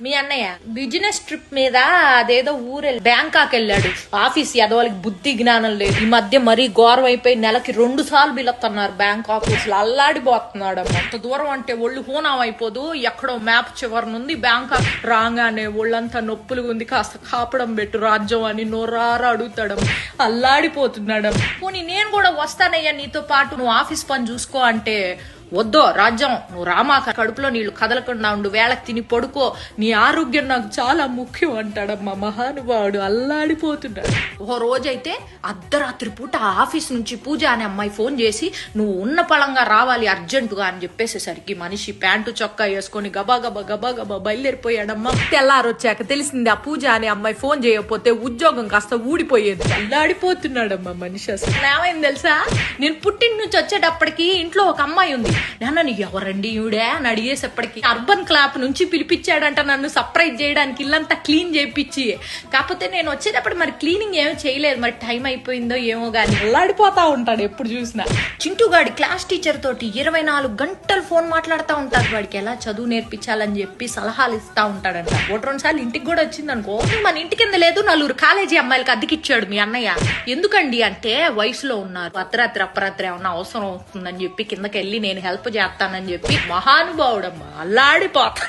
మీ అన్నయ్య business trip మీద అదేదో ఊరెళ్ళి బ్యాంకాక్ వెళ్ళాడు. ఆఫీస్ ఎదవాళ్ళకి బుద్ధి జ్ఞానం లేదు. ఈ మధ్య మరీ ఘోరం అయిపోయి నెలకి 2 సార్లు బిలొస్తున్నారు బ్యాంకాక్. అసలు అల్లాడిపోతున్నాడు. అంత దూరం అంటే ఒళ్ళు హూనం అయిపోదు. ఎక్కడో మ్యాప్ చివరి నుండి బ్యాంకాక్ రాగానే ఒళ్ళంతా నొప్పులు ఉంది, కాస్త కాపడం పెట్టు రాజ్యం అని నోరారా అడుగుతాడు. అల్లాడిపోతున్నాడు. పోనీ నేను కూడా వస్తానయ్యా నీతో పాటు, నువ్వు ఆఫీస్ పని చూసుకో అంటే, వద్దో రాజ్యం నువ్వు రామాక, కడుపులో నీళ్లు కదలకుండా ఉండు, వేళకి తిని పడుకో, నీ ఆరోగ్యం నాకు చాలా ముఖ్యం అంటాడమ్మా మహానుభావుడు. అల్లాడిపోతున్నాడు. ఓ రోజైతే అర్ధరాత్రి పూట ఆఫీస్ నుంచి పూజ అనే అమ్మాయి ఫోన్ చేసి నువ్వు ఉన్న పళంగా రావాలి అర్జెంటుగా అని చెప్పేసేసరికి మనిషి ప్యాంటు చొక్కా వేసుకొని గబా గబా గబా గబా బయలుదేరిపోయాడమ్మా. తెల్లారొచ్చాక తెలిసింది ఆ పూజ అనే అమ్మాయి ఫోన్ చేయకపోతే ఉద్యోగం కాస్త ఊడిపోయేది. అల్లాడిపోతున్నాడమ్మా మనిషి. అసలు ఏమైంది తెలుసా, నేను పుట్టిన నుంచి వచ్చేటప్పటికి ఇంట్లో ఒక అమ్మాయి ఉంది. నన్ను ఎవరండి ఈవిడే అని అడిగేసేప్పటికి అర్బన్ క్లాప్ నుంచి పిలిపించాడంట నన్ను సర్ప్రైజ్ చేయడానికి, ఇల్లంతా క్లీన్ చేయించి. కాకపోతే నేను వచ్చేటప్పుడు మరి క్లీనింగ్ ఏమీ చేయలేదు, మరి టైం అయిపోయిందో ఏమో గానీ అల్లాడిపోతా ఉంటాడు ఎప్పుడు చూసినా. చింటూగాడి క్లాస్ టీచర్ తోటి 24 గంటలు ఫోన్ మాట్లాడుతూ ఉంటాడు. వాడికి ఎలా చదువు నేర్పించాలని చెప్పి సలహాలు ఇస్తా ఉంటాడంట. 1-2 సార్లు ఇంటికి కూడా వచ్చింది అనుకో. మన ఇంటి కింద లేదు 4 కాలేజీ అమ్మాయిలకి అద్దెకిచ్చాడు మీ అన్నయ్య. ఎందుకండి అంటే వయసులో ఉన్నారు, అర్ధరాత్రి ఏమన్నా అవసరం వస్తుందని చెప్పి కిందకి వెళ్ళి నేను హెల్ప్ చేస్తానని చెప్పి మహానుభావుడమ్మా. అల్లాడిపోతా.